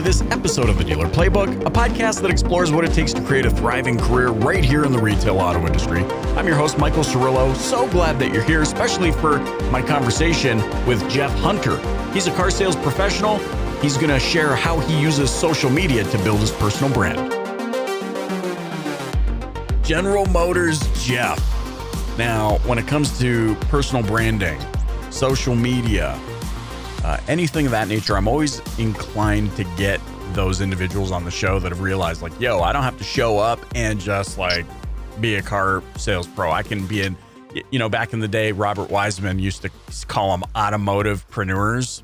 to this episode of The Dealer Playbook, a podcast that explores what it takes to create a thriving career right here in the retail auto industry. I'm your host, Michael Cirillo. So glad that you're here, especially for my conversation with Jeff Hunter. He's a car sales professional. He's going to share how he uses social media to build his personal brand. General Motors Jeff. Now, when it comes to personal branding, social media, anything of that nature, I'm always inclined to get those individuals on the show that have realized, like, yo, I don't have to show up and just like be a car sales pro. I can be back in the day, Robert Wiseman used to call them automotive-preneurs.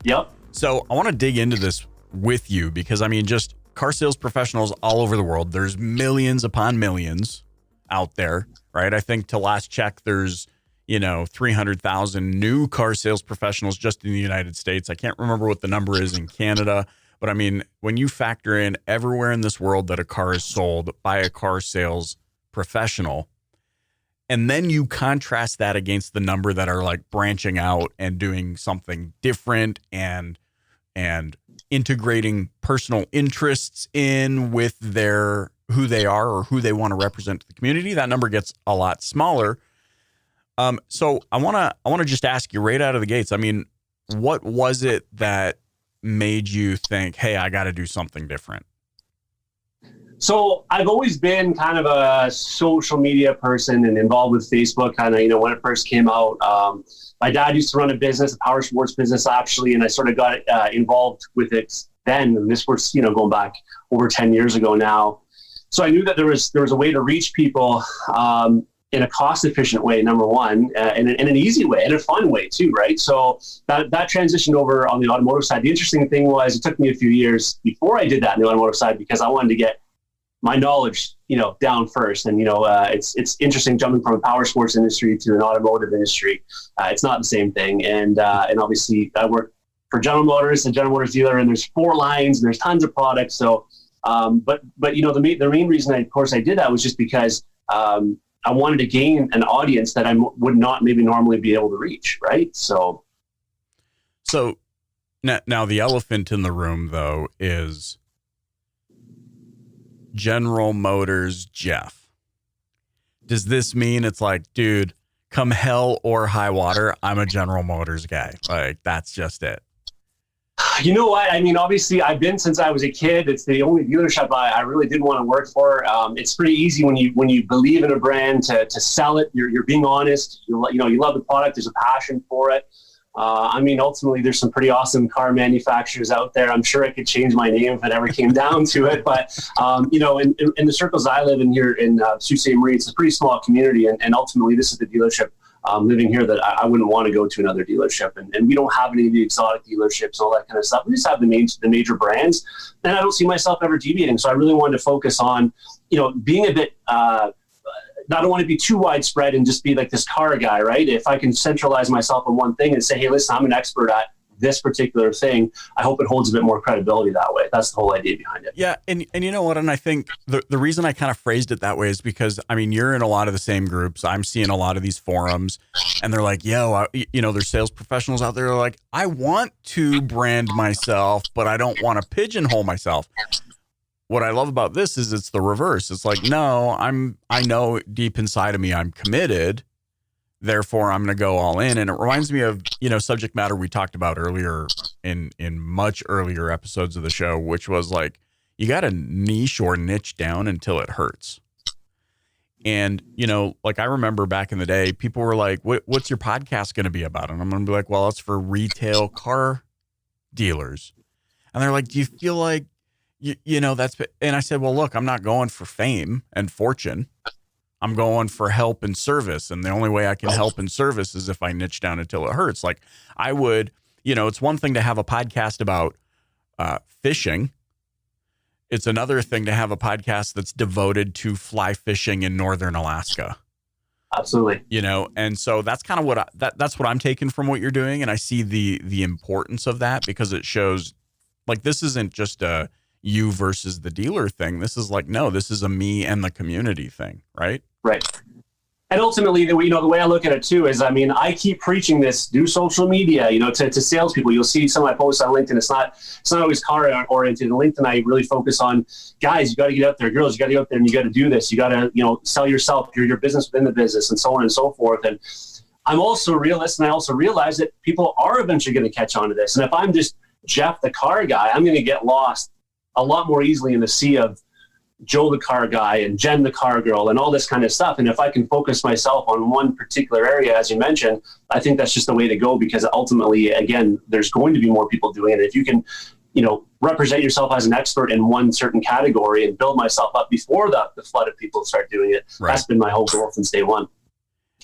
Yep. So I want to dig into this with you because, I mean, just car sales professionals all over the world. There's millions upon millions out there, right? I think to last check, there's 300,000 new car sales professionals just in the United States. I can't remember what the number is in Canada, but I mean, when you factor in everywhere in this world that a car is sold by a car sales professional, and then you contrast that against the number that are like branching out and doing something different and integrating personal interests in with who they are or who they want to represent to the community, that number gets a lot smaller. So I want to just ask you right out of the gates. I mean, what was it that made you think, hey, I got to do something different? So I've always been kind of a social media person and involved with Facebook kind of, when it first came out. My dad used to run a business, a power sports business actually, and I sort of got involved with it then. And this was, going back over 10 years ago now. So I knew that there was a way to reach people, in a cost-efficient way, number one, and in an easy way, and a fun way too, right? So that transitioned over on the automotive side. The interesting thing was it took me a few years before I did that in the automotive side because I wanted to get my knowledge, down first. And, it's interesting jumping from a power sports industry to an automotive industry. It's not the same thing. And obviously I work for General Motors, a General Motors dealer, and there's 4 lines and there's tons of products. So, but the main reason I did that was just because, I wanted to gain an audience that I would not maybe normally be able to reach, right? So now the elephant in the room, though, is General Motors Jeff. Does this mean it's like, dude, come hell or high water, I'm a General Motors guy? Like, that's just it. You know what? I mean, obviously, I've been since I was a kid. It's the only dealership I really did want to work for. It's pretty easy when you believe in a brand to sell it. You're being honest. You love the product. There's a passion for it. Ultimately, there's some pretty awesome car manufacturers out there. I'm sure I could change my name if it ever came down to it. But, in the circles I live in here in Sault Ste. Marie, it's a pretty small community. And ultimately, this is the dealership living here that I wouldn't want to go to another dealership. And we don't have any of the exotic dealerships and all that kind of stuff. We just have the major brands. And I don't see myself ever deviating. So I really wanted to focus on, being a bit, I don't want to be too widespread and just be like this car guy, right? If I can centralize myself on one thing and say, hey, listen, I'm an expert at this particular thing, I hope it holds a bit more credibility that way. That's the whole idea behind it. Yeah. And you know what? And I think the reason I kind of phrased it that way is because, I mean, you're in a lot of the same groups. I'm seeing a lot of these forums and they're like, there's sales professionals out there like, I want to brand myself, but I don't want to pigeonhole myself. What I love about this is it's the reverse. It's like, no, I know deep inside of me, I'm committed. Therefore, I'm going to go all in. And it reminds me of, subject matter we talked about earlier in much earlier episodes of the show, which was like, you got to niche or niche down until it hurts. And, like I remember back in the day, people were like, what's your podcast going to be about? And I'm going to be like, well, it's for retail car dealers. And they're like, do you feel like, that's, and I said, well, look, I'm not going for fame and fortune. I'm going for help and service. And the only way I can help and service is if I niche down until it hurts. Like I would, it's one thing to have a podcast about fishing. It's another thing to have a podcast that's devoted to fly fishing in northern Alaska. Absolutely. And so that's kind of that's what I'm taking from what you're doing. And I see the importance of that because it shows like, this isn't just a you versus the dealer thing. This is like, no, this is a me and the community thing. Right. Right. And ultimately, the way I look at it too is, I mean, I keep preaching this: do social media, to salespeople. You'll see some of my posts on LinkedIn. It's not always car oriented. In LinkedIn, I really focus on guys. You got to get out there, girls. You got to get out there and you got to do this. You got to, sell yourself, your business within the business, and so on and so forth. And I'm also a realist, and I also realize that people are eventually going to catch on to this. And if I'm just Jeff, the car guy, I'm going to get lost a lot more easily in the sea of Joe the car guy and Jen the car girl and all this kind of stuff. And if I can focus myself on one particular area, as you mentioned, I think that's just the way to go, because ultimately, again, there's going to be more people doing it. If you can, represent yourself as an expert in one certain category and build myself up before the flood of people start doing it, right. That's been my whole goal since day one.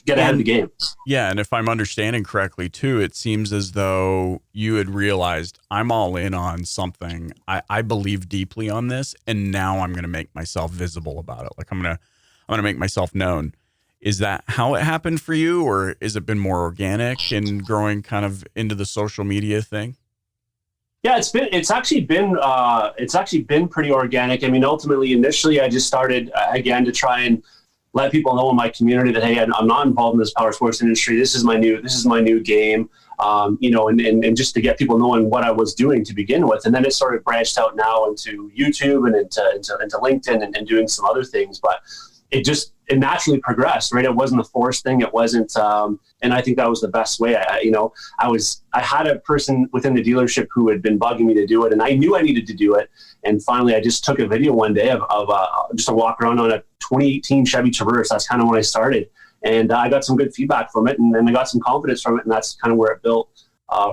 Get ahead of the game. Yeah. And if I'm understanding correctly too, it seems as though you had realized I'm all in on something. I believe deeply on this, and now I'm going to make myself visible about it. Like I'm going to make myself known. Is that how it happened for you, or has it been more organic and growing kind of into the social media thing? Yeah, it's actually been pretty organic. I mean, ultimately, initially I just started again to try and let people know in my community that, hey, I'm not involved in this power sports industry. This is my new game, and just to get people knowing what I was doing to begin with. And then it sort of branched out now into YouTube and into LinkedIn and doing some other things. But it naturally progressed, right? It wasn't a forced thing. It wasn't, and I think that was the best way. I had a person within the dealership who had been bugging me to do it, and I knew I needed to do it. And finally, I just took a video one day of just a walk around on a 2018 Chevy Traverse. That's kind of when I started, and I got some good feedback from it, and then I got some confidence from it, and that's kind of where it built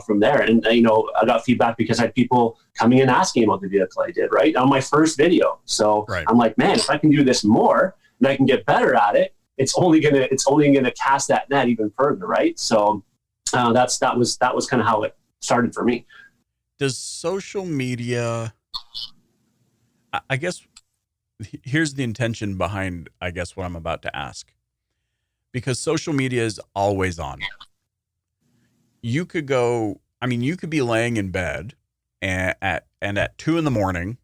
from there. And I got feedback because I had people coming in asking about the vehicle I did right on my first video. So right. I'm like, man, if I can do this more and I can get better at it, it's only gonna cast that net even further, right? So that was kind of how it started for me. Does social media, I guess, here's the intention behind, I guess, what I'm about to ask, because social media is always on. You could be laying in bed and at 2 a.m,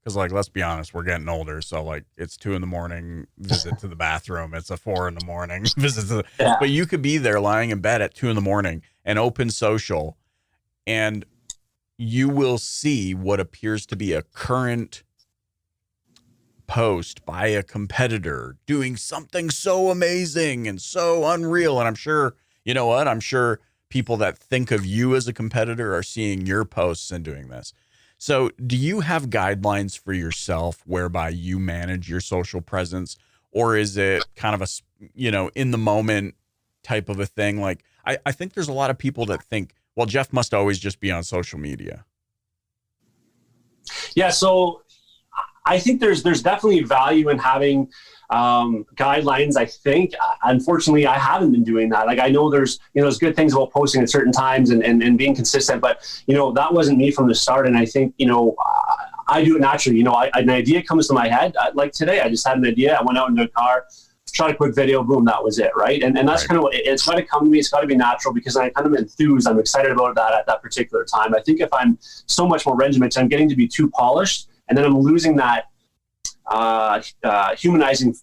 because, like, let's be honest, we're getting older. So, like, it's 2 a.m, visit to the bathroom. It's a 4 a.m, visit to yeah. But you could be there lying in bed at 2 a.m. and open social, and you will see what appears to be a current post by a competitor doing something so amazing and so unreal. And I'm sure, I'm sure people that think of you as a competitor are seeing your posts and doing this. So do you have guidelines for yourself whereby you manage your social presence, or is it kind of a, in the moment type of a thing? Like, I think there's a lot of people that think, well, Jeff must always just be on social media. Yeah. So I think there's definitely value in having guidelines. I think, unfortunately, I haven't been doing that. Like, I know there's good things about posting at certain times and being consistent, but, that wasn't me from the start. And I think, I do it naturally. An idea comes to my head. Like today, I just had an idea. I went out into a car, shot a quick video, boom, that was it. Right. And that's right. Kind of what it's got to come to me. It's got to be natural, because I kind of enthused. I'm excited about that at that particular time. I think if I'm so much more regimented, I'm getting to be too polished, and then I'm losing that humanizing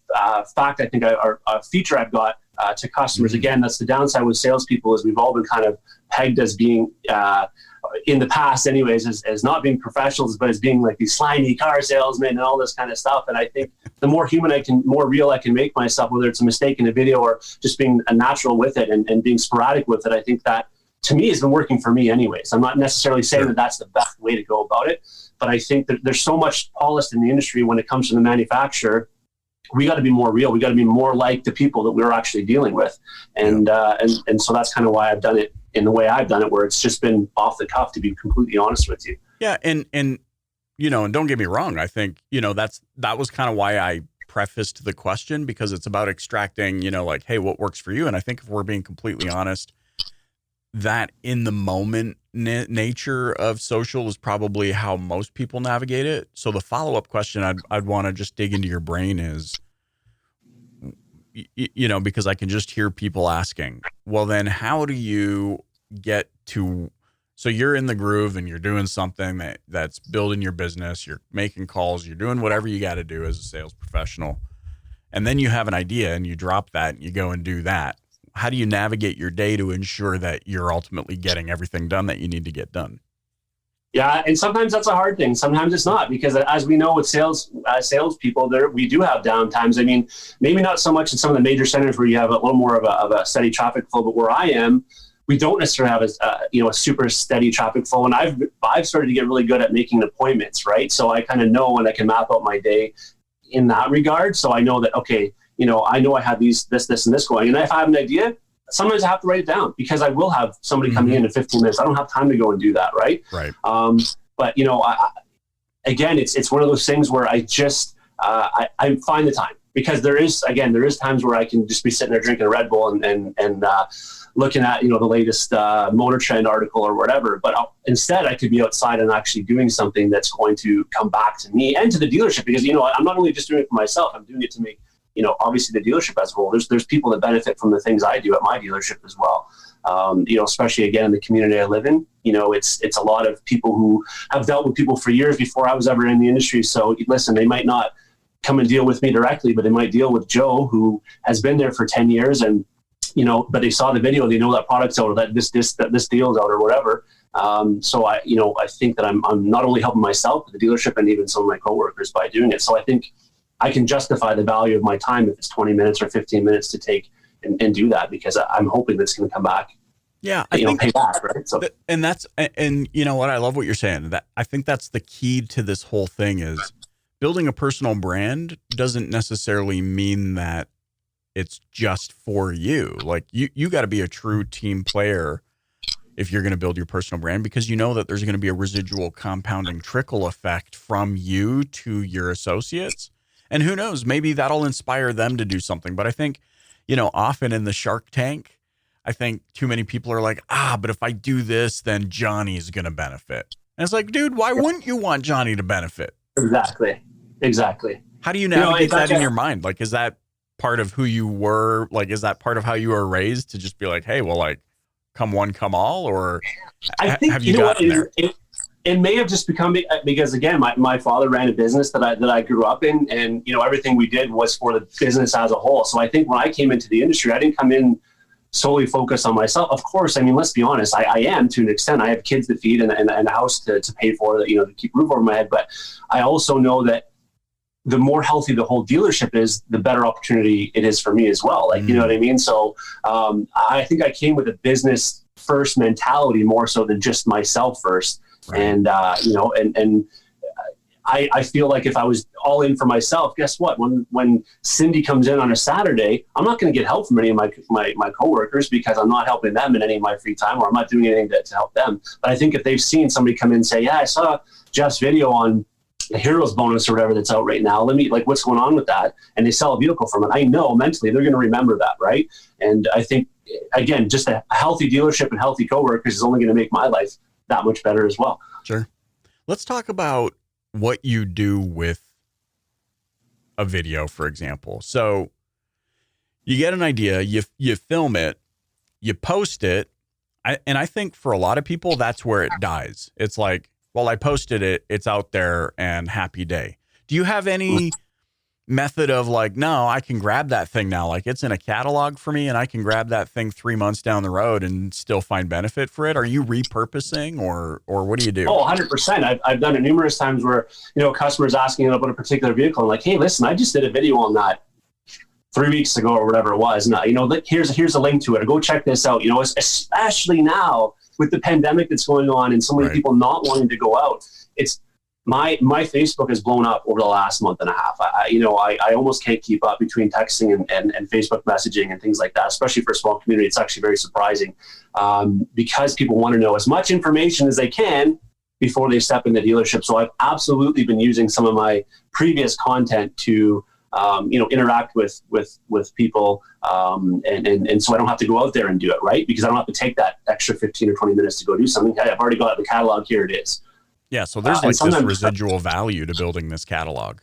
fact, I think, or feature I've got to customers. Again, that's the downside with salespeople, is we've all been kind of pegged as being, in the past anyways, as not being professionals, but as being like these slimy car salesmen and all this kind of stuff. And I think the more human more real I can make myself, whether it's a mistake in a video or just being a natural with it and being sporadic with it, I think that, to me, has been working for me anyways. I'm not necessarily saying that that's the best way to go about it, but I think that there's so much polished in the industry when it comes to the manufacturer. We got to be more real. We got to be more like the people that we're actually dealing with. And so that's kind of why I've done it in the way I've done it, where it's just been off the cuff, to be completely honest with you. Yeah. And don't get me wrong. I think, that was kind of why I prefaced the question, because it's about extracting, like, hey, what works for you? And I think if we're being completely honest, that in the moment nature of social is probably how most people navigate it. So the follow-up question I'd want to just dig into your brain is, because I can just hear people asking, well, then how do you get to, so you're in the groove and you're doing something that's building your business, you're making calls, you're doing whatever you got to do as a sales professional. and then you have an idea and you drop that and you go and do that. How do you navigate your day to ensure that you're ultimately getting everything done that you need to get done? Yeah, and sometimes that's a hard thing. Sometimes it's not, because as we know with salespeople, we do have downtimes. I mean, maybe not so much in some of the major centers where you have a little more of a steady traffic flow, but where I am, we don't necessarily have a super steady traffic flow. And I've started to get really good at making appointments, right? So I kind of know, and I can map out my day in that regard. So I know that, okay, I know I have this, and this going. And if I have an idea, sometimes I have to write it down, because I will have somebody coming in 15 minutes. I don't have time to go and do that. Right. Right. But again, it's one of those things where I just, I find the time, because there is times where I can just be sitting there drinking a Red Bull and looking at, the latest Motor Trend article or whatever. But instead I could be outside and actually doing something that's going to come back to me and to the dealership, because, I'm not only just doing it for myself, I'm doing it to make, obviously the dealership as a whole. There's people that benefit from the things I do at my dealership as well. Especially again in the community I live in, it's a lot of people who have dealt with people for years before I was ever in the industry. So listen, they might not come and deal with me directly, but they might deal with Joe, who has been there for 10 years and, but they saw the video, they know that product's out, or that this deal's out or whatever. So I think that I'm not only helping myself, but the dealership and even some of my coworkers by doing it. So I think I can justify the value of my time if it's 20 minutes or 15 minutes to take and do that, because I'm hoping that's going to come back. Yeah, I think pay back, right? So, and you know what? I love what you're saying. That I think that's the key to this whole thing is building a personal brand doesn't necessarily mean that it's just for you. Like you got to be a true team player if you're going to build your personal brand, because that there's going to be a residual compounding trickle effect from you to your associates. And who knows, maybe that'll inspire them to do something. But I think, often in the Shark Tank, I think too many people are like, but if I do this, then Johnny's going to benefit. And it's like, dude, why wouldn't you want Johnny to benefit? Exactly. How do you navigate that in your mind? Like, is that part of who you were? Like, is that part of how you were raised to just be like, hey, well, like, come one, come all? Or I think, have you gotten there? It may have just become, because again, my father ran a business that I grew up in, and everything we did was for the business as a whole. So I think when I came into the industry, I didn't come in solely focused on myself. Of course, I mean, let's be honest, I am to an extent. I have kids to feed and a house to pay for, to keep a roof over my head. But I also know that the more healthy the whole dealership is, the better opportunity it is for me as well. Like, you know what I mean? So I think I came with a business first mentality more so than just myself first. Right. And, I feel like if I was all in for myself, guess what? When Cindy comes in on a Saturday, I'm not going to get help from any of my coworkers, because I'm not helping them in any of my free time, or I'm not doing anything to help them. But I think if they've seen somebody come in and say, yeah, I saw Jeff's video on the Heroes bonus or whatever that's out right now, what's going on with that? And they sell a vehicle from it. I know mentally they're going to remember that. Right. And I think, again, just a healthy dealership and healthy coworkers is only going to make my life that much better as well. Sure. Let's talk about what you do with a video, for example. So you get an idea, you film it, you post it. And I think for a lot of people, that's where it dies. It's like, well, I posted it, it's out there, and happy day. Do you have any method of like, no, I can grab that thing now, like it's in a catalog for me, and I can grab that thing 3 months down the road and still find benefit for it? Are you repurposing, or what do you do? Oh, 100%. I've done it numerous times where, customers asking about a particular vehicle, and like, hey, listen, I just did a video on that 3 weeks ago or whatever it was. And here's a link to it, or go check this out. Especially now with the pandemic that's going on and so many people not wanting to go out. It's my Facebook has blown up over the last month and a half. I almost can't keep up between texting and Facebook messaging and things like that, especially for a small community. It's actually very surprising because people want to know as much information as they can before they step in the dealership. So I've absolutely been using some of my previous content to interact with people. And so I don't have to go out there and do it, right? Because I don't have to take that extra 15 or 20 minutes to go do something. Hey, I've already got the catalog. Here it is. Yeah. So there's this residual value to building this catalog.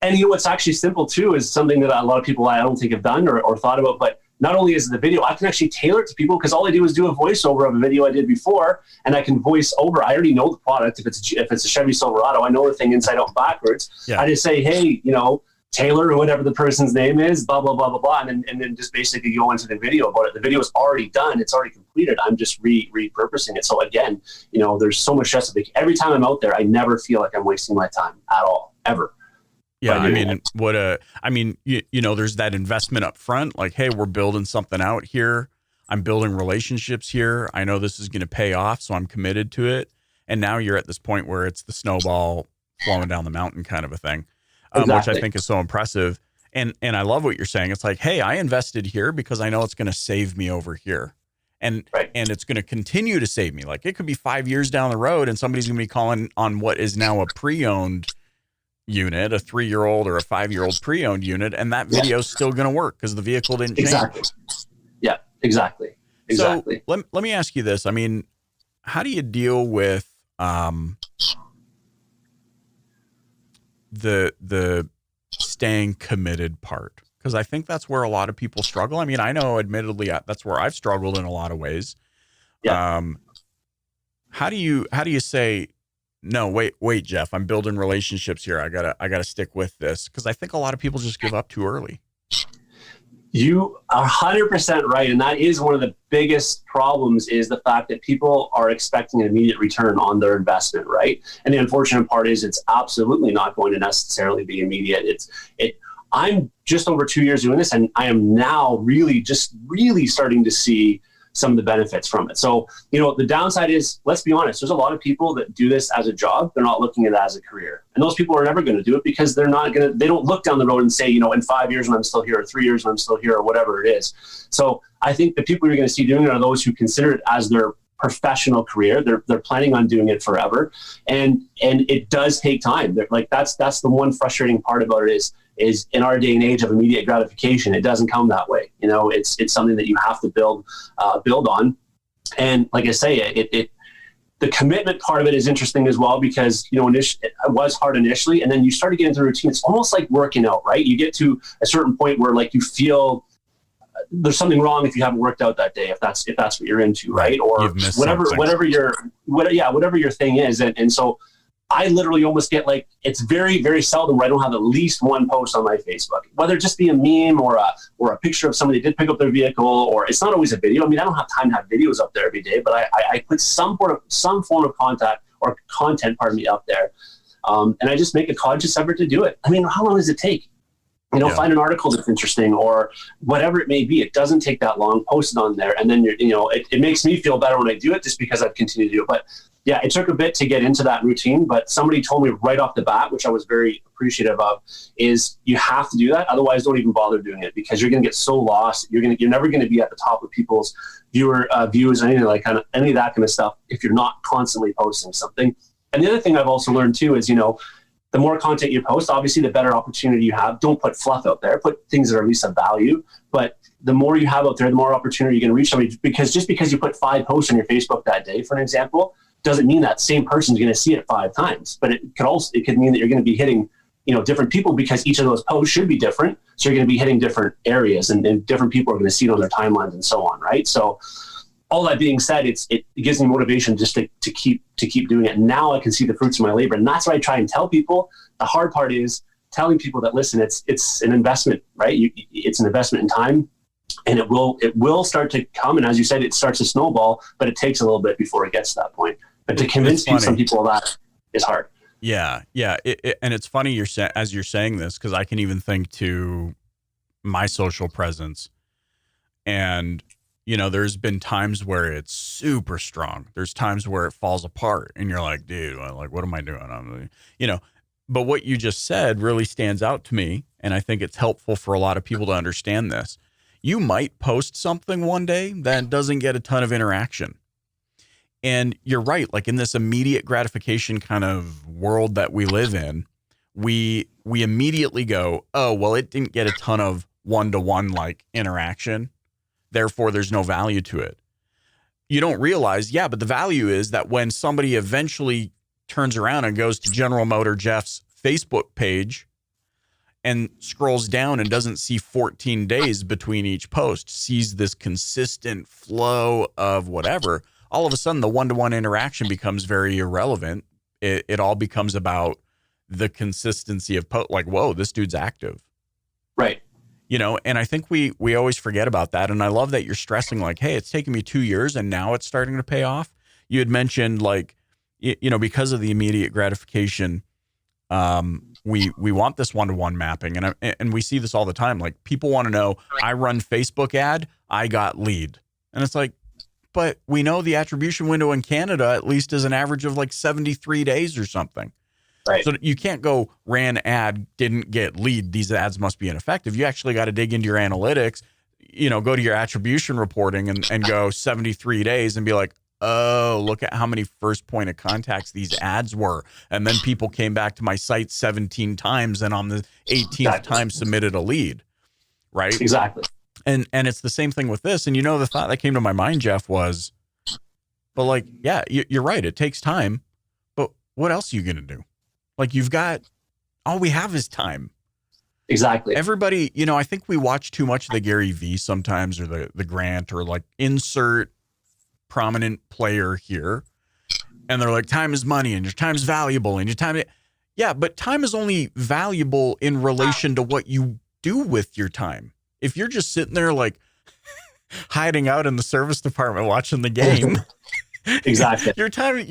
And what's actually simple too is something that a lot of people I don't think have done or thought about, but not only is it the video, I can actually tailor it to people, because all I do is do a voiceover of a video I did before, and I can voice over. I already know the product. If it's a Chevy Silverado, I know the thing inside out and backwards. Yeah. I just say, hey, Taylor or whatever the person's name is, blah, blah, blah, blah, blah. And then just basically go into the video about it. The video is already done. It's already completed. I'm just repurposing it. So again, there's so much justification. Every time I'm out there, I never feel like I'm wasting my time at all, ever. Yeah. There's that investment up front. Like, hey, we're building something out here. I'm building relationships here. I know this is going to pay off, so I'm committed to it. And now you're at this point where it's the snowball flowing down the mountain kind of a thing. Which I think is so impressive. And I love what you're saying. It's like, hey, I invested here because I know it's going to save me over here. And it's going to continue to save me. Like, it could be 5 years down the road and somebody's going to be calling on what is now a pre-owned unit, a 3-year-old or a 5-year-old pre-owned unit. And that video is still going to work because the vehicle didn't change. Yeah, exactly. So let me ask you this. I mean, how do you deal with, the staying committed part? Because I think that's where a lot of people struggle. I mean, I know admittedly that's where I've struggled in a lot of ways. Yeah. How do you say, no, wait, Jeff, I'm building relationships here. I gotta stick with this. Cause I think a lot of people just give up too early. You are 100% right. And that is one of the biggest problems, is the fact that people are expecting an immediate return on their investment, right? And the unfortunate part is it's absolutely not going to necessarily be immediate. I'm just over 2 years doing this, and I am now really starting to see some of the benefits from it. So, the downside is, let's be honest, there's a lot of people that do this as a job. They're not looking at it as a career. And those people are never going to do it because they don't look down the road and say, in 5 years when I'm still here, or 3 years when I'm still here, or whatever it is. So I think the people you're going to see doing it are those who consider it as their professional career. They're planning on doing it forever. And it does take time. That's the one frustrating part about it is in our day and age of immediate gratification, it doesn't come that way. It's something that you have to build on. And like I say, the commitment part of it is interesting as well, because, it was hard initially, and then you start to get into the routine. It's almost like working out, right? You get to a certain point where you feel there's something wrong if you haven't worked out that day, if that's what you're into, right? Or whatever your thing is. And so I literally almost get it's very, very seldom where I don't have at least one post on my Facebook, whether it just be a meme or a picture of somebody that did pick up their vehicle, or it's not always a video. I mean, I don't have time to have videos up there every day, but I put some form of content up there. And I just make a conscious effort to do it. I mean, how long does it take? Find an article that's interesting or whatever it may be. It doesn't take that long. Post it on there. And then it makes me feel better when I do it, just because I've continued to do it. But yeah, it took a bit to get into that routine, but somebody told me right off the bat, which I was very appreciative of, is you have to do that. Otherwise, don't even bother doing it, because you're going to get so lost. You're never going to be at the top of people's views, anything any of that kind of stuff, if you're not constantly posting something. And the other thing I've also learned too is, the more content you post, obviously the better opportunity you have. Don't put fluff out there. Put things that are at least of value. But the more you have out there, the more opportunity you're going to reach somebody. Because just because you put 5 posts on your Facebook that day, for an example, doesn't mean that same person's going to see it 5 times. But it could mean that you're going to be hitting different people, because each of those posts should be different. So you're going to be hitting different areas, and different people are going to see it on their timelines and so on, right? So all that being said, it gives me motivation just to keep doing it. Now I can see the fruits of my labor, and that's what I try and tell people. The hard part is telling people that, listen, it's an investment, right? It's an investment in time, and it will start to come. And as you said, it starts to snowball, but it takes a little bit before it gets to that point. But to convince some people of that is hard. Yeah, yeah, and it's funny as you're saying this, because I can even think to my social presence, and there's been times where it's super strong. There's times where it falls apart, and you're like, dude, what am I doing? But what you just said really stands out to me, and I think it's helpful for a lot of people to understand this. You might post something one day that doesn't get a ton of interaction. And you're right. In this immediate gratification kind of world that we live in, we immediately go, oh, well, it didn't get a ton of one-to-one interaction. Therefore, there's no value to it. You don't realize, but the value is that when somebody eventually turns around and goes to General Motor Jeff's Facebook page and scrolls down and doesn't see 14 days between each post, sees this consistent flow of whatever, all of a sudden the one-to-one interaction becomes very irrelevant. It all becomes about the consistency of like, whoa, this dude's active. Right. You know, and I think we always forget about that. And I love that you're stressing like, hey, it's taken me 2 years and now it's starting to pay off. You had mentioned like, you know, because of the immediate gratification, we want this one-to-one mapping. And we see this all the time. Like people want to know, I run Facebook ad, I got lead. And it's like, but we know the attribution window in Canada at least is an average of like 73 days or something. Right. So you can't go ran ad, didn't get lead. These ads must be ineffective. You actually got to dig into your analytics, you know, go to your attribution reporting and go 73 days and be like, oh, look at how many first point of contacts these ads were. And then people came back to my site 17 times and on the 18th time submitted a lead. Right. Exactly. And it's the same thing with this. And, you know, the thought that came to my mind, Jeff, was, but like, yeah, you're right. It takes time. But what else are you going to do? Like you've got, all we have is time. Exactly. Everybody, you know, I think we watch too much of the Gary V sometimes, or the Grant, or like insert prominent player here. And they're like, time is money and your time is valuable and your time. Yeah. But time is only valuable in relation to what you do with your time. If you're just sitting there like hiding out in the service department watching the game, exactly. Your time,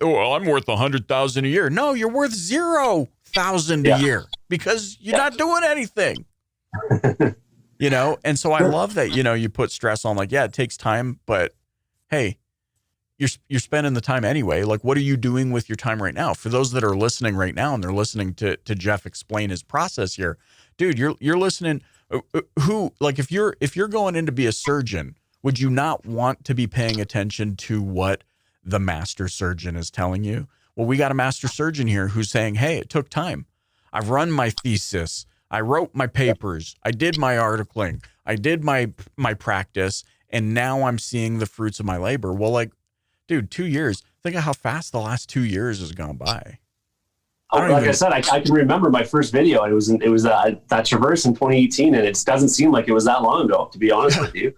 well, I'm worth 100,000 a year. No, you're worth 0,000 a year because you're not doing anything. You know, and so I love that, you know, you put stress on like, yeah, it takes time, but hey, you're spending the time anyway. Like, what are you doing with your time right now? For those that are listening right now and they're listening to Jeff explain his process here, dude, you're listening. Who, like, if you're going in to be a surgeon, would you not want to be paying attention to what the master surgeon is telling you? Well, we got a master surgeon here who's saying, hey, it took time. I've run my thesis. I wrote my papers. I did my articling. I did my practice. And now I'm seeing the fruits of my labor. Well, like, dude, 2 years. Think of how fast the last 2 years has gone by. I said, I can remember my first video. It was that Traverse in 2018. And it doesn't seem like it was that long ago, to be honest with you.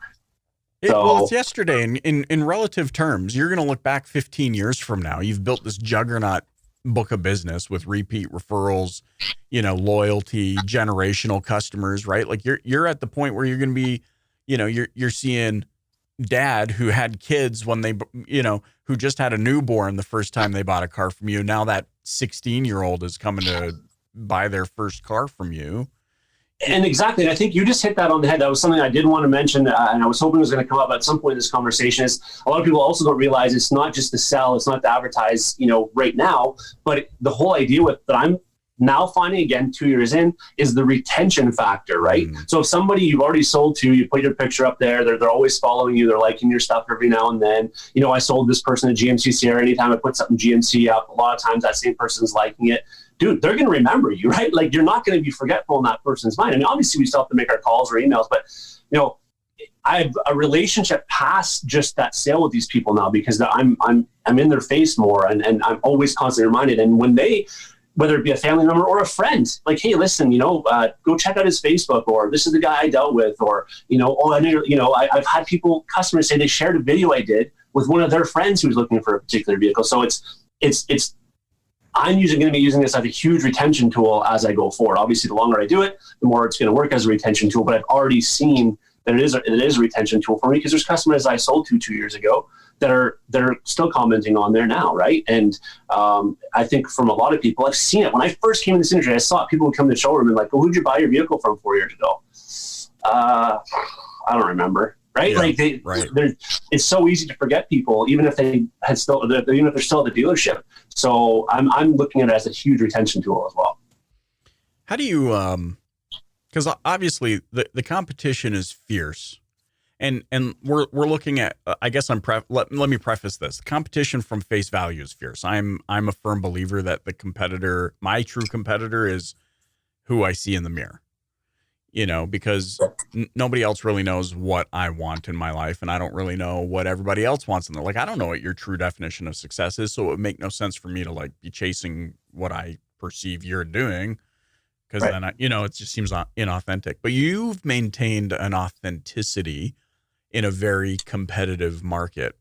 Well, it's yesterday. In relative terms, you're going to look back 15 years from now. You've built this juggernaut book of business with repeat referrals, you know, loyalty, generational customers, right? Like you're at the point where you're going to be, you know, you're seeing dad who had kids when they, you know, who just had a newborn the first time they bought a car from you. Now that 16-year-old is coming to buy their first car from you. And exactly. And I think you just hit that on the head. That was something I did want to mention. And I was hoping it was going to come up at some point in this conversation. Is a lot of people also don't realize it's not just to sell. It's not to advertise, you know, right now. But the whole idea with that I'm now finding, again, 2 years in, is the retention factor, right? So if somebody you've already sold to, you put your picture up there, they're always following you. They're liking your stuff every now and then. You know, I sold this person a GMC Sierra. Anytime I put something GMC up, a lot of times that same person's liking it. Dude, they're going to remember you, right? Like you're not going to be forgetful in that person's mind. I mean, obviously we still have to make our calls or emails, but you know, I have a relationship past just that sale with these people now because I'm in their face more and I'm always constantly reminded. And when they, whether it be a family member or a friend, like, hey, listen, you know, go check out his Facebook, or this is the guy I dealt with, or, you know, oh, I know, you know, I've had customers say they shared a video I did with one of their friends who was looking for a particular vehicle. So I'm usually going to be using this as a huge retention tool as I go forward. Obviously, the longer I do it, the more it's going to work as a retention tool. But I've already seen that it is a retention tool for me because there's customers I sold to 2 years ago that are still commenting on there now, right? And I think from a lot of people, I've seen it. When I first came in this industry, I saw people would come to the showroom and like, well, who'd you buy your vehicle from 4 years ago? I don't remember. Right. Yeah, like it's so easy to forget people, even if they're still at the dealership. So I'm looking at it as a huge retention tool as well. How do you, because obviously the competition is fierce, and we're looking at, I guess let me preface this. The competition from face value is fierce. I'm a firm believer that my true competitor is who I see in the mirror. You know, because nobody else really knows what I want in my life, and I don't really know what everybody else wants in their life. Like, I don't know what your true definition of success is, so it would make no sense for me to like be chasing what I perceive you're doing, because then it just seems inauthentic. But you've maintained an authenticity in a very competitive market.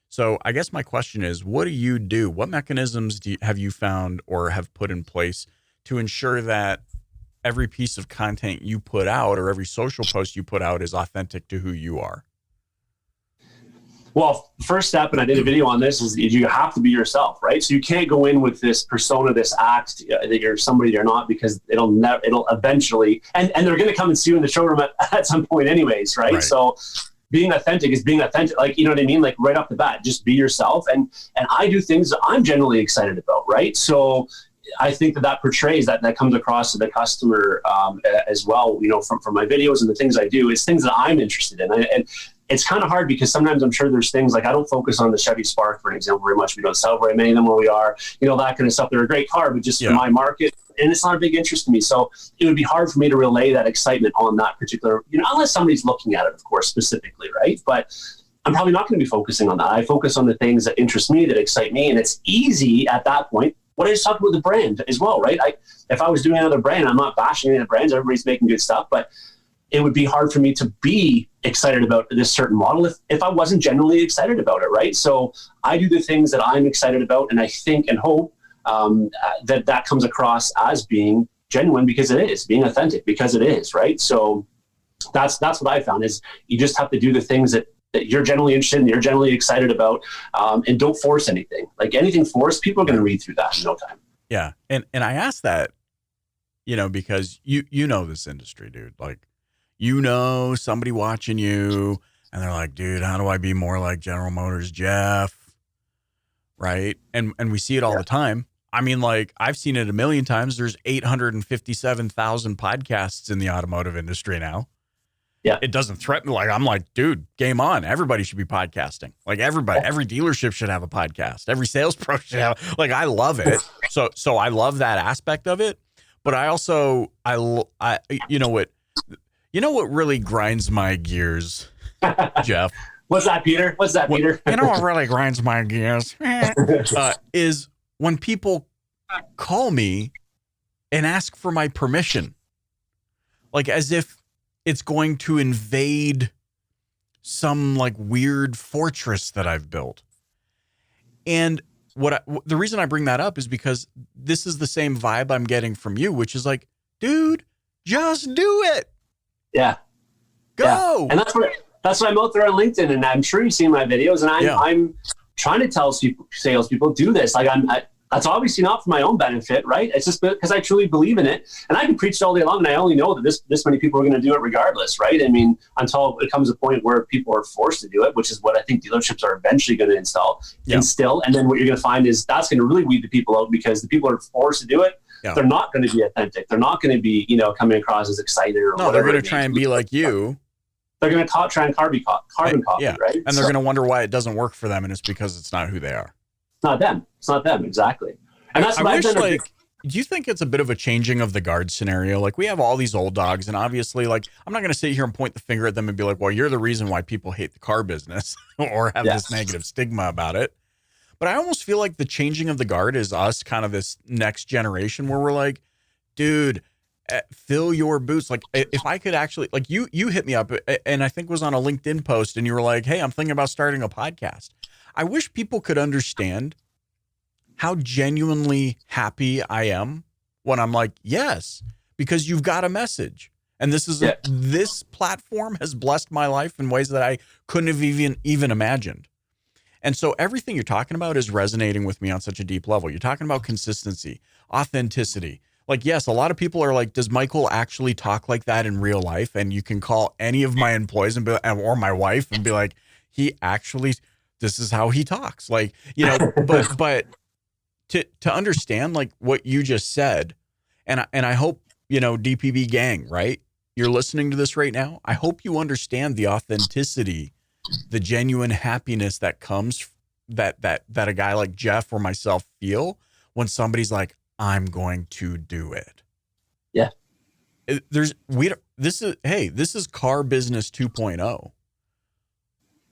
So I guess my question is, what do you do? What mechanisms have you found or have put in place to ensure that every piece of content you put out or every social post you put out is authentic to who you are? Well, first step, and I did a video on this, is you have to be yourself, right? So you can't go in with this persona, this act that you're somebody you're not, because it'll eventually, and they're going to come and see you in the showroom at some point anyways, right? So being authentic is being authentic, like, you know what I mean? Like right off the bat, just be yourself. And I do things that I'm generally excited about, right? So I think that portrays that comes across to the customer as well, you know, from my videos and the things I do. It's things that I'm interested in. And it's kind of hard because sometimes I'm sure there's things like I don't focus on the Chevy Spark, for example, very much. We don't sell very many of them where we are, you know, that kind of stuff. They're a great car, but just for my market, and it's not a big interest to me. So it would be hard for me to relay that excitement on that particular, you know, unless somebody's looking at it, of course, specifically, right? But I'm probably not going to be focusing on that. I focus on the things that interest me, that excite me, and it's easy at that point. What I just talked about the brand as well, right? If I was doing another brand, I'm not bashing any of the brands. Everybody's making good stuff, but it would be hard for me to be excited about this certain model if I wasn't genuinely excited about it, right? So I do the things that I'm excited about, and I think and hope that comes across as being genuine, because it is, being authentic because it is, right? So that's what I found, is you just have to do the things that you're generally interested in, you're generally excited about, and don't force anything. Like anything forced, people are going to read through that in no time. Yeah. And I asked that, you know, because you know this industry, dude. Like, you know, somebody watching you and they're like, dude, how do I be more like General Motors Jeff? Right. And we see it all the time. I mean, like, I've seen it a million times. There's 857,000 podcasts in the automotive industry now. Yeah. It doesn't threaten. Like, I'm like, dude, game on. Everybody should be podcasting. Like, everybody, every dealership should have a podcast. Every sales pro should have. Like, I love it. So I love that aspect of it. But I also, you know what really grinds my gears, Jeff? What's that, Peter? Peter? You know what really grinds my gears is when people call me and ask for my permission, like as if it's going to invade some like weird fortress that I've built. And the reason I bring that up is because this is the same vibe I'm getting from you, which is like, dude, just do it. Yeah. Go. Yeah. And that's what I'm out there on LinkedIn, and I'm sure you've seen my videos, and I'm trying to tell salespeople, do this. Like that's obviously not for my own benefit, right? It's just because I truly believe in it, and I can preach it all day long, and I only know that this many people are going to do it regardless, right? I mean, until it comes a point where people are forced to do it, which is what I think dealerships are eventually going to instill. And then what you're going to find is that's going to really weed the people out, because the people are forced to do it. They're not going to be authentic. They're not going to be, you know, coming across as excited or whatever. No, they're going to try and be like you. They're going to try and carbon copy, right? And they're going to wonder why it doesn't work for them, and it's because it's not who they are. It's not them. It's not them, exactly. And that's what I've done. Like, do you think it's a bit of a changing of the guard scenario? Like, we have all these old dogs, and obviously, like, I'm not going to sit here and point the finger at them and be like, well, you're the reason why people hate the car business or have this negative stigma about it. But I almost feel like the changing of the guard is us, kind of this next generation where we're like, dude, fill your boots. Like, if I could actually, like, you hit me up, and I think it was on a LinkedIn post, and you were like, hey, I'm thinking about starting a podcast. I wish people could understand how genuinely happy I am when I'm like, yes, because you've got a message. And this platform has blessed my life in ways that I couldn't have even imagined. And so everything you're talking about is resonating with me on such a deep level. You're talking about consistency, authenticity. Like, yes, a lot of people are like, does Michael actually talk like that in real life? And you can call any of my employees and or my wife and be like, this is how he talks. Like, you know, but to understand like what you just said, and I hope, you know, DPB gang, right? You're listening to this right now. I hope you understand the authenticity, the genuine happiness that comes that a guy like Jeff or myself feel when somebody's like, I'm going to do it. Yeah. This is car business 2.0.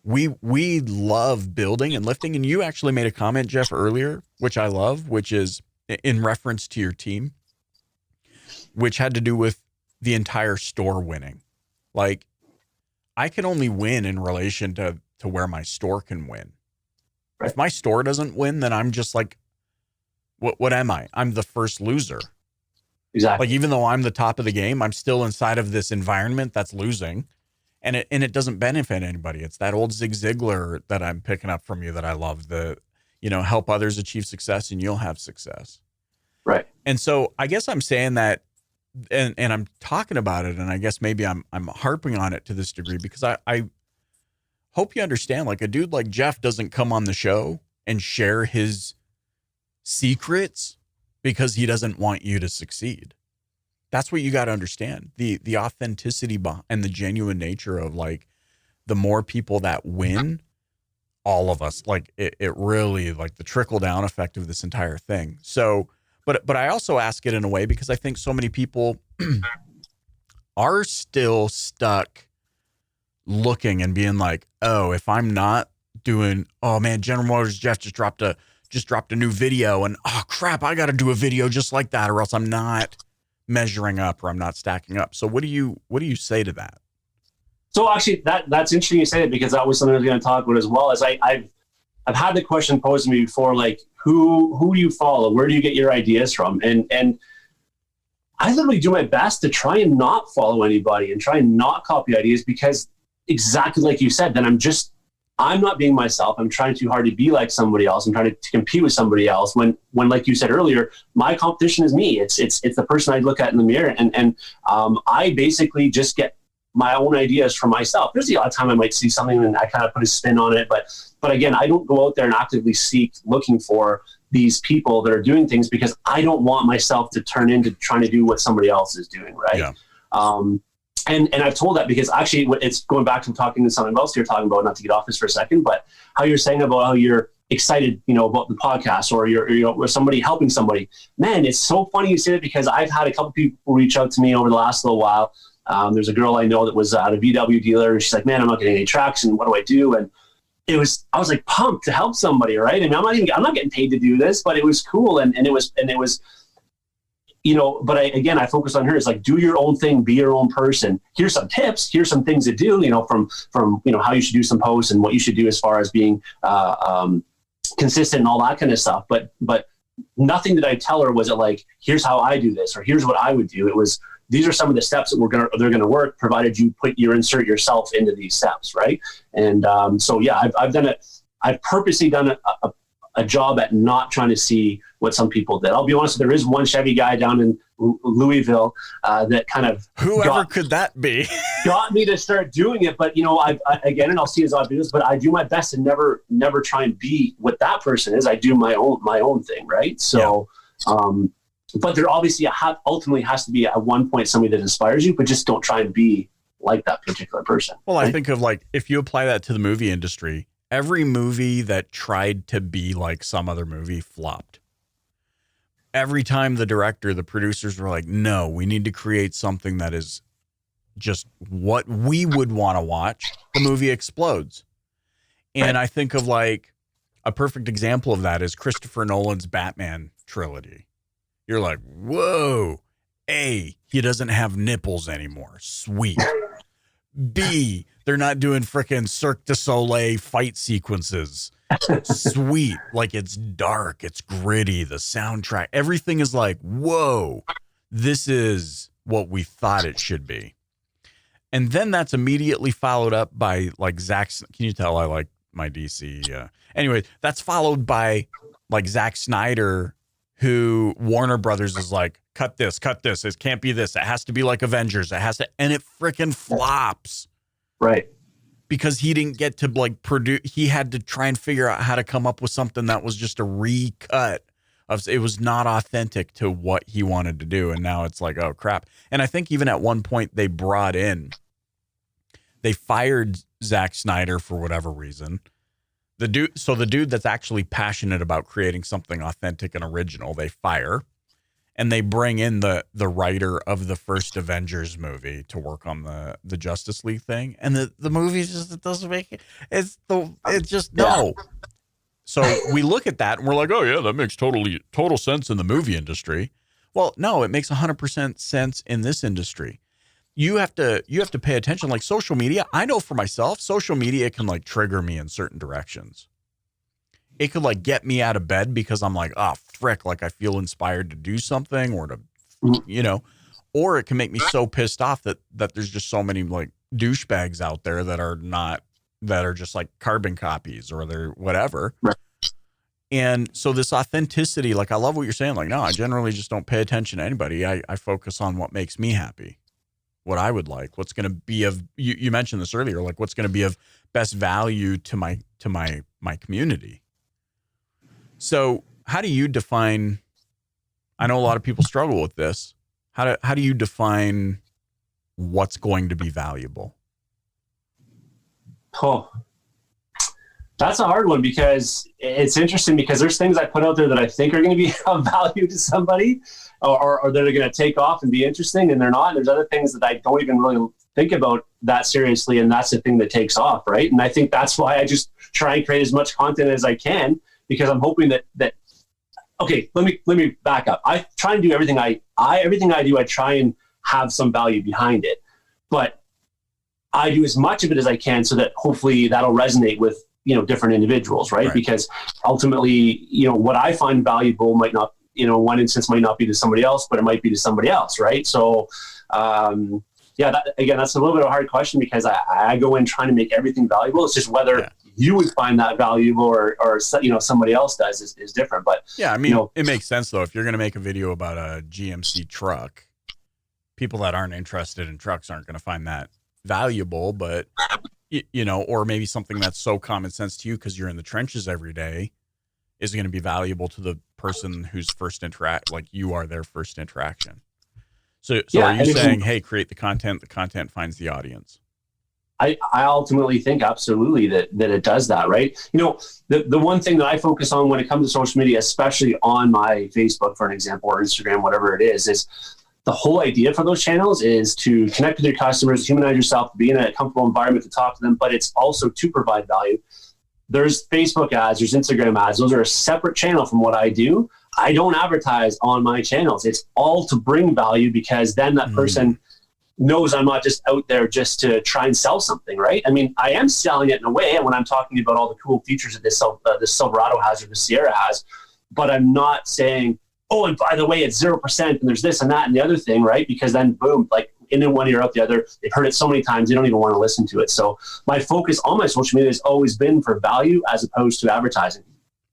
We love building and lifting. And you actually made a comment, Jeff, earlier, which I love, which is in reference to your team, which had to do with the entire store winning. Like, I can only win in relation to where my store can win. If my store doesn't win, then I'm just like, what am I? I'm the first loser. Exactly. Like, even though I'm the top of the game, I'm still inside of this environment that's losing, and it doesn't benefit anybody. It's that old Zig Ziglar that I'm picking up from you that I love, help others achieve success and you'll have success. Right. And so I guess I'm saying that, and I'm talking about it, and I guess maybe I'm harping on it to this degree because I hope you understand, like, a dude like Jeff doesn't come on the show and share his secrets because he doesn't want you to succeed. That's what you got to understand. The authenticity and the genuine nature of, like, the more people that win, all of us, like, it really, like, the trickle down effect of this entire thing. So, but I also ask it in a way because I think so many people are still stuck looking and being like, oh, if I'm not doing, oh man, General Motors Jeff just dropped a new video, and oh crap, I got to do a video just like that, or else I'm not measuring up, or I'm not stacking up. So what do you say to that? So actually, that's interesting you say that, because that was something I was going to talk about as well. As I've had the question posed to me before, like, who do you follow? Where do you get your ideas from? And I literally do my best to try and not follow anybody and try and not copy ideas, because exactly like you said, then I'm not being myself. I'm trying too hard to be like somebody else. I'm trying to compete with somebody else. When like you said earlier, my competition is me. It's the person I look at in the mirror, and I basically just get my own ideas from myself. There's the odd time I might see something and I kind of put a spin on it, but again, I don't go out there and actively looking for these people that are doing things, because I don't want myself to turn into trying to do what somebody else is doing, right? Yeah. And I've told that because actually it's going back to talking to something else you're talking about, not to get off this for a second, but how you're saying about how you're excited, about the podcast, or or somebody helping somebody. Man, it's so funny you say that, because I've had a couple people reach out to me over the last little while. There's a girl I know that was at a VW dealer, and she's like, man, I'm not getting any traction. What do I do? And I was like pumped to help somebody, right? I mean, I'm not getting paid to do this, but it was cool. And it was, but I focus on her. It's like, do your own thing, be your own person. Here's some tips. Here's some things to do, from how you should do some posts and what you should do as far as being consistent and all that kind of stuff. But nothing that I tell her was it like, here's how I do this, or here's what I would do. It was, these are some of the steps that they're going to work, provided you insert yourself into these steps. Right. And so, yeah, I've done it. I've purposely done a job at not trying to see what some people did. I'll be honest, there is one Chevy guy down in Louisville that kind of could that be got me to start doing it. But and I'll see his odd videos, but I do my best to never try and be what that person is. I do my own thing, right? So, but there obviously ultimately has to be at one point somebody that inspires you, but just don't try and be like that particular person. Well, right? I think of, like, if you apply that to the movie industry, every movie that tried to be like some other movie flopped. Every time the director, the producers were like, no, we need to create something that is just what we would want to watch, the movie explodes. And I think of, like, a perfect example of that is Christopher Nolan's Batman trilogy. You're like, whoa, A, he doesn't have nipples anymore. Sweet. B, they're not doing frickin' Cirque du Soleil fight sequences. Sweet. Like, it's dark, it's gritty, the soundtrack, everything is like, whoa, this is what we thought it should be. And then that's immediately followed up by, like, Zack. Can you tell I like my DC? Anyway, that's followed by, like, Zack Snyder, who Warner Brothers is like, cut this. It can't be this. It has to be like Avengers. And it freaking flops. Right. Because he didn't get to, like, produce. He had to try and figure out how to come up with something that was just a recut of, it was not authentic to what he wanted to do. And now it's like, oh crap. And I think even at one point they fired Zack Snyder for whatever reason. The dude that's actually passionate about creating something authentic and original, they fire, and they bring in the writer of the first Avengers movie to work on the Justice League thing. And the movie just, it doesn't make it. No. So we look at that and we're like, oh yeah, that makes total sense in the movie industry. Well, no, it makes 100% sense in this industry. You have to pay attention. Like, social media, I know for myself, social media can, like, trigger me in certain directions. it could like get me out of bed because I'm like, oh, frick, like I feel inspired to do something or to, or it can make me so pissed off that there's just so many like douchebags out there that are just like carbon copies or they're whatever. Right. And so this authenticity, like I love what you're saying. Like, no, I generally just don't pay attention to anybody. I focus on what makes me happy, what I would like, what's going to be of, you mentioned this earlier, like what's going to be of best value to my community. So how do you define, I know a lot of people struggle with this. How do you define what's going to be valuable? Oh, that's a hard one because it's interesting because there's things I put out there that I think are going to be of value to somebody or that are going to take off and be interesting, and they're not. And there's other things that I don't even really think about that seriously, and that's the thing that takes off, right? And I think that's why I just try and create as much content as I can, because I'm hoping that okay, let me back up. I try and do everything everything I do, I try and have some value behind it. But I do as much of it as I can so that hopefully that'll resonate with, different individuals, right? Because ultimately, what I find valuable might not, in one instance might not be to somebody else, but it might be to somebody else, right? So, that's a little bit of a hard question because I go in trying to make everything valuable. It's just whether you would find that valuable or somebody else does is different. But yeah, I mean, it makes sense though. If you're going to make a video about a GMC truck, people that aren't interested in trucks aren't going to find that valuable, but or maybe something that's so common sense to you because you're in the trenches every day is going to be valuable to the person who's first like you are their first interaction. So are you saying, hey, create the content finds the audience? I ultimately think absolutely that it does that, right? The one thing that I focus on when it comes to social media, especially on my Facebook, for an example, or Instagram, whatever it is the whole idea for those channels is to connect with your customers, humanize yourself, be in a comfortable environment to talk to them, but it's also to provide value. There's Facebook ads, there's Instagram ads. Those are a separate channel from what I do. I don't advertise on my channels. It's all to bring value because then that person knows I'm not just out there just to try and sell something, right? I mean, I am selling it in a way when I'm talking about all the cool features that this Silverado has or the Sierra has, but I'm not saying, oh, and by the way, it's 0% and there's this and that and the other thing, right? Because then boom, like in one ear out the other, they've heard it so many times, they don't even want to listen to it. So my focus on my social media has always been for value as opposed to advertising.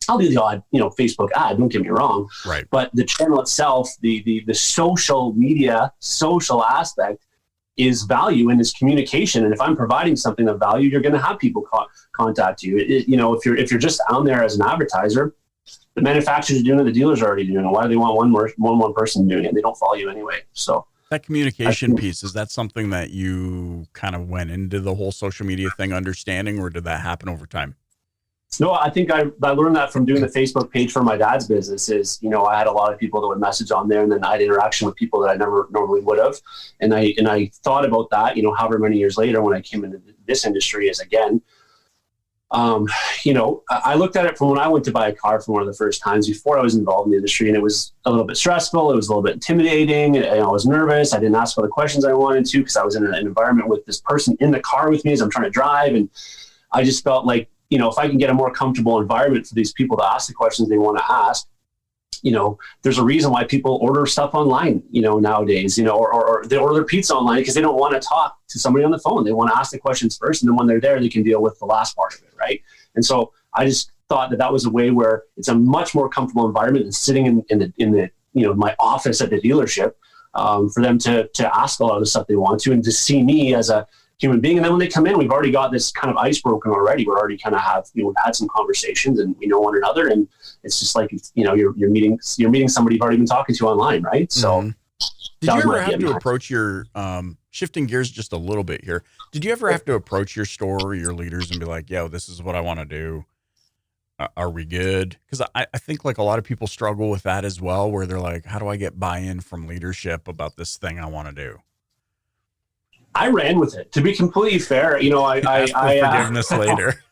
I'll do the odd, Facebook ad, don't get me wrong. Right. But the channel itself, the social media, social aspect is value and is communication. And if I'm providing something of value, you're going to have people contact you. If you're just out there as an advertiser, the manufacturers are doing it, the dealers are already doing it. Why do they want one person doing it? They don't follow you anyway. So that communication piece, is that something that you kind of went into the whole social media thing understanding, or did that happen over time? No, I think I learned that from doing the Facebook page for my dad's business. I had a lot of people that would message on there, and then I had interaction with people that I never normally would have. And I thought about that, however many years later when I came into this industry is again, I looked at it from when I went to buy a car for one of the first times before I was involved in the industry, and it was a little bit stressful. It was a little bit intimidating. I was nervous. I didn't ask all the questions I wanted to because I was in an environment with this person in the car with me as I'm trying to drive. And I just felt like, if I can get a more comfortable environment for these people to ask the questions they want to ask, there's a reason why people order stuff online, nowadays, or they order their pizza online because they don't want to talk to somebody on the phone. They want to ask the questions first, and then when they're there, they can deal with the last part of it, right? And so I just thought that was a way where it's a much more comfortable environment than sitting in the my office at the dealership, for them to ask a lot of the stuff they want to, and to see me as a human being. And then when they come in, we've already got this kind of ice broken already. We're already kind of we've had some conversations and we know one another. And it's just like, you're meeting somebody you've already been talking to online. Right. So did you ever have to approach your, shifting gears just a little bit here, did you ever have to approach your store or your leaders and be like, yo, this is what I want to do? Are we good? Because I think like a lot of people struggle with that as well, where they're like, how do I get buy-in from leadership about this thing I want to do? I ran with it. To be completely fair, I forgiveness later.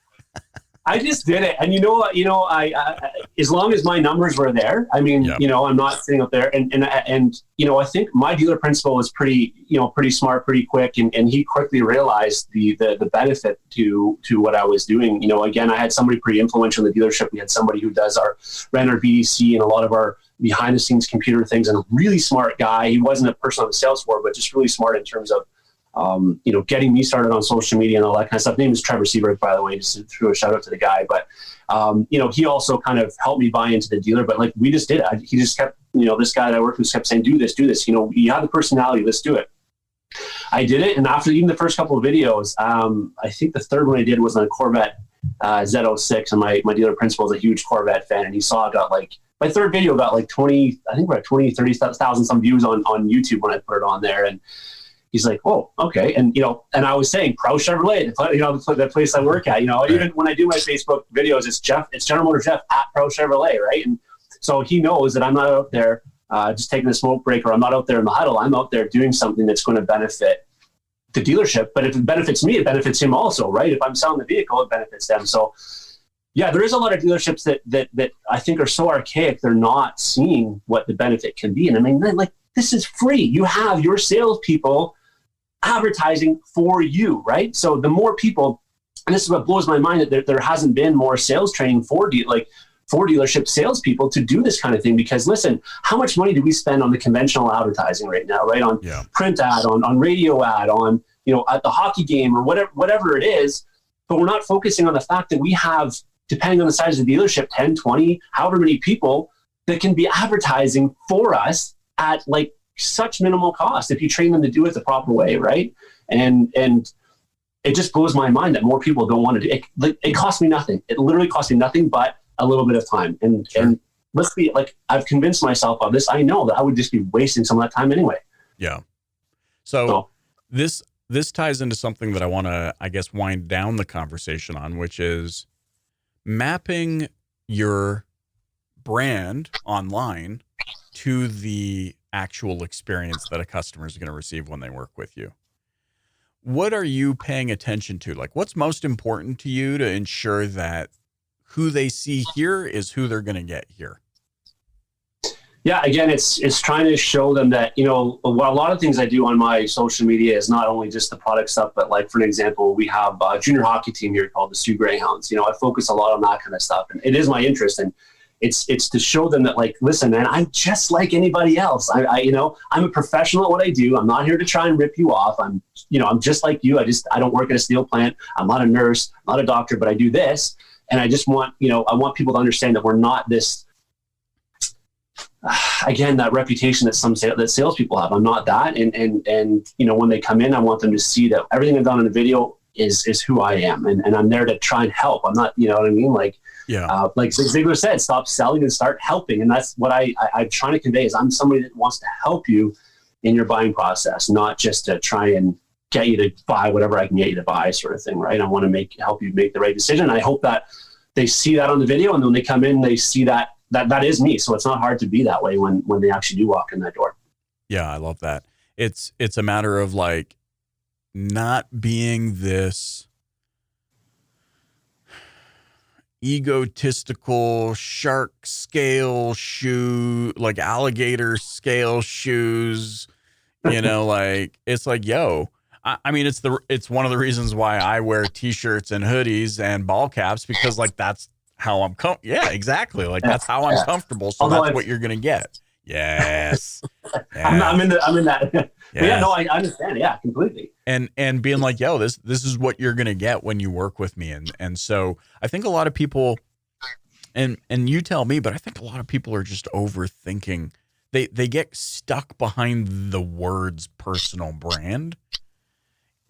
I just did it. And I as long as my numbers were there, I mean, I'm not sitting up there and I think my dealer principal was pretty smart, pretty quick. And he quickly realized the benefit to what I was doing. Again, I had somebody pretty influential in the dealership. We had somebody who ran our BDC and a lot of our behind the scenes computer things, and a really smart guy. He wasn't a person on the sales floor, but just really smart in terms of, getting me started on social media and all that kind of stuff. His name is Trevor Seabrook, by the way, just to throw a shout out to the guy. But, he also kind of helped me buy into the dealer, but like we just did it. He just kept, this guy that I worked with kept saying, do this, you have the personality, let's do it. I did it. And after even the first couple of videos, I think the third one I did was on a Corvette Z06, and my dealer principal is a huge Corvette fan. And he saw, my third video got like 30,000 some views on YouTube when I put it on there. And he's like, oh, okay. And, and I was saying Pro Chevrolet, the place I work at, even when I do my Facebook videos, it's General Motors Jeff at Pro Chevrolet. Right. And so he knows that I'm not out there just taking a smoke break, or I'm not out there in the huddle. I'm out there doing something that's going to benefit the dealership. But if it benefits me, it benefits him also, right? If I'm selling the vehicle, it benefits them. So yeah, there is a lot of dealerships that I think are so archaic, they're not seeing what the benefit can be. And I mean, like, this is free. You have your salespeople advertising for you, right? So the more people, and this is what blows my mind, that there hasn't been more sales training for dealership salespeople to do this kind of thing. Because listen, how much money do we spend on the conventional advertising right now, right? On print ad, on radio ad, on, at the hockey game or whatever it is. But we're not focusing on the fact that we have, depending on the size of the dealership, 10, 20, however many people that can be advertising for us at like such minimal cost if you train them to do it the proper way, right? And it just blows my mind that more people don't want to do it. It costs me nothing. It literally costs me nothing but a little bit of time. And let's be like, I've convinced myself of this. I know that I would just be wasting some of that time anyway. Yeah. So this ties into something that I want to, I guess, wind down the conversation on, which is mapping your brand online to the actual experience that a customer is going to receive when they work with you. What are you paying attention to? Like, what's most important to you to ensure that who they see here is who they're going to get here? Yeah, again, it's trying to show them that, a lot of things I do on my social media is not only just the product stuff, but like, for an example, we have a junior hockey team here called the Sioux Greyhounds. I focus a lot on that kind of stuff, and it is my interest. And it's to show them that, like, listen, man, I'm just like anybody else. I'm a professional at what I do. I'm not here to try and rip you off. I'm just like you. I don't work at a steel plant. I'm not a nurse, I'm not a doctor, but I do this. And I just want, I want people to understand that we're not this, again, that reputation that that salespeople have. I'm not that. And when they come in, I want them to see that everything I've done in the video is who I am. And I'm there to try and help. I'm not, you know what I mean? Like, like Zig Ziglar said, stop selling and start helping. And that's what I'm trying to convey is I'm somebody that wants to help you in your buying process, not just to try and get you to buy whatever I can get you to buy, sort of thing, right? I want to help you make the right decision. I hope that they see that on the video, and when they come in, they see that is me. So it's not hard to be that way when they actually do walk in that door. Yeah, I love that. It's a matter of like not being this egotistical shark scale shoe, like alligator scale shoes, like it's like, yo, I mean, it's one of the reasons why I wear t-shirts and hoodies and ball caps, because like, that's how I'm yeah, exactly. Like that's how I'm comfortable. So that's what you're going to get. Yes. I'm in that. Yes. Yeah, no, I understand. Yeah, completely. And being like, yo, this is what you're going to get when you work with me. And so I think a lot of people, and you tell me, but I think a lot of people are just overthinking. They get stuck behind the words personal brand.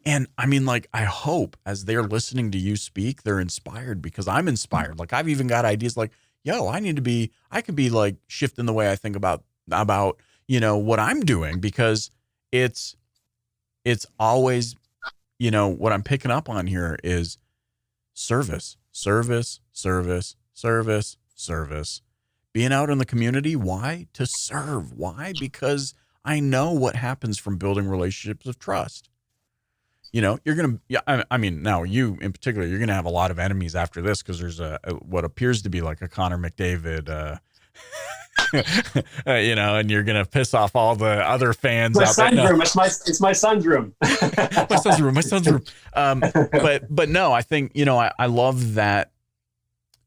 And I mean, like, I hope as they're listening to you speak, they're inspired, because I'm inspired. Like, I've even got ideas like, yo, I could be like shifting the way I think about, what I'm doing, because it's always, what I'm picking up on here is service. Being out in the community. Why? To serve. Why? Because I know what happens from building relationships of trust. you know, you're going to, yeah, I mean, now you in particular, you're going to have a lot of enemies after this because there's what appears to be like a Connor McDavid, you know, and you're going to piss off all the other fans out there. No. It's my son's room. my son's room. But no, I think, you know, I love that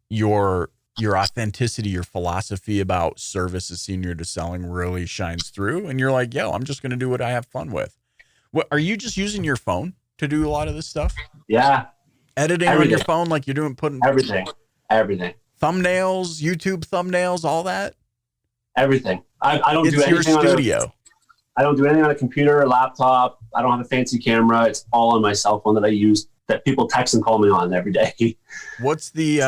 your authenticity, your philosophy about service as senior to selling really shines through. And you're like, yo, I'm just going to do what I have fun with. What, are you just using your phone to do a lot of this stuff? Yeah. Editing on your phone, like you're putting everything. Thumbnails, YouTube thumbnails, all that. Everything. I don't do anything. It's your studio. I don't do anything on a computer or laptop. I don't have a fancy camera. It's all on my cell phone that I use, that people text and call me on every day. What's the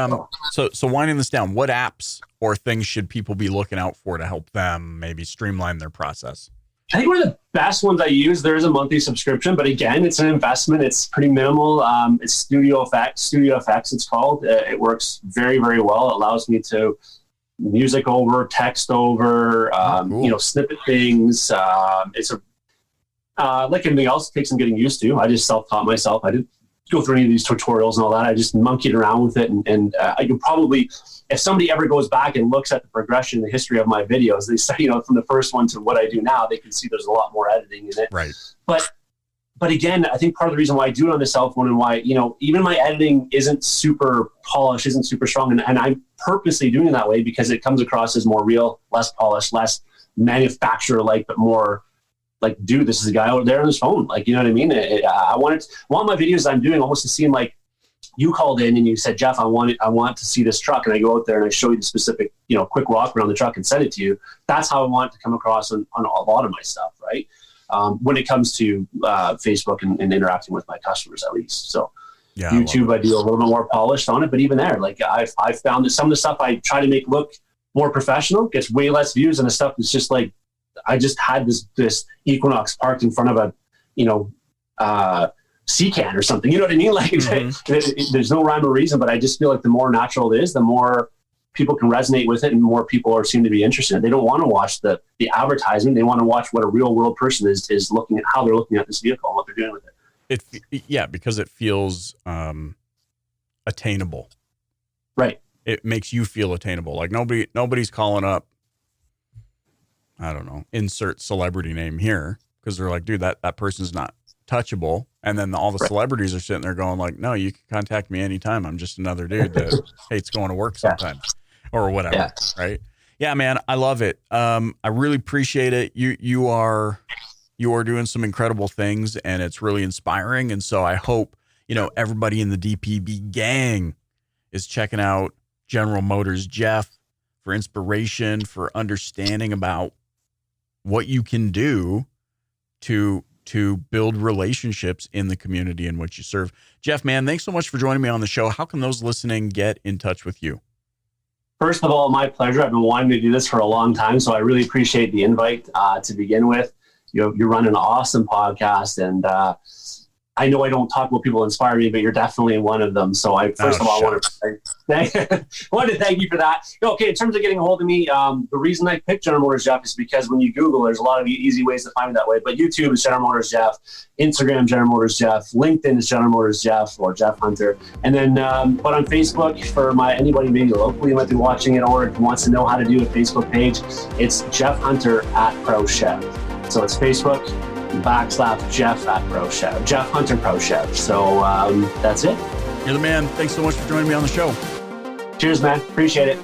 so winding this down, what apps or things should people be looking out for to help them maybe streamline their process? I think one of the best ones I use, there is a monthly subscription, but again, it's an investment. It's pretty minimal. It's Studio Effects, it's called. It works very, very well. It allows me to music over, text over, cool. You know, snippet things. It's like anything else, it takes some getting used to. I just self-taught myself. I didn't go through any of these tutorials and all that. I just monkeyed around with it. And I can probably, if somebody ever goes back and looks at the progression, the history of my videos, they say, you know, from the first one to what I do now, they can see there's a lot more editing in it. Right. But again, I think part of the reason why I do it on the cell phone and why, you know, even my editing isn't super polished, isn't super strong. And I'm purposely doing it that way because it comes across as more real, less polished, less manufacturer-like, but more like, dude, this is a guy out there on his phone. Like, you know what I mean? I want my videos I'm doing almost to seem like you called in and you said, Jeff, I want to see this truck. And I go out there and I show you the specific, you know, quick walk around the truck and send it to you. That's how I want to come across on a lot of my stuff, right? When it comes to Facebook and interacting with my customers, at least. So yeah, YouTube, I do a little bit more polished on it, but even there, like I've found that some of the stuff I try to make look more professional gets way less views than the stuff that's just like, I just had this Equinox parked in front of a, you know, sea can or something. You know what I mean? Like there's no rhyme or reason, but I just feel like the more natural it is, the more people can resonate with it and more people seem to be interested. They don't want to watch the advertisement. They want to watch what a real world person is looking at, how they're looking at this vehicle and what they're doing with it. Yeah, because it feels attainable. Right. It makes you feel attainable. Like nobody's calling up, I don't know, insert celebrity name here, because they're like, dude, that person's not touchable. And then all the celebrities are sitting there going like, no, you can contact me anytime. I'm just another dude that hates going to work sometimes or whatever. Yeah. Right. Yeah, man. I love it. I really appreciate it. You are doing some incredible things and it's really inspiring. And so I hope, you know, everybody in the DPB gang is checking out General Motors Jeff for inspiration, for understanding about what you can do to build relationships in the community in which you serve. Jeff, man, thanks so much for joining me on the show. How can those listening get in touch with you? First of all, my pleasure. I've been wanting to do this for a long time, so I really appreciate the invite to begin with. You run an awesome podcast, and I know I don't talk about people who inspire me, but you're definitely one of them. So I want to thank you for that. Okay, in terms of getting a hold of me, the reason I picked General Motors Jeff is because when you Google, there's a lot of easy ways to find me that way. But YouTube is General Motors Jeff, Instagram General Motors Jeff, LinkedIn is General Motors Jeff or Jeff Hunter, and then but on Facebook for anybody maybe locally who might be watching it or wants to know how to do a Facebook page, it's Jeff Hunter @ProChev. So it's Facebook /Jeff @ProChev, Jeff Hunter ProChev. So that's it. You're the man. Thanks so much for joining me on the show. Cheers, man. Appreciate it.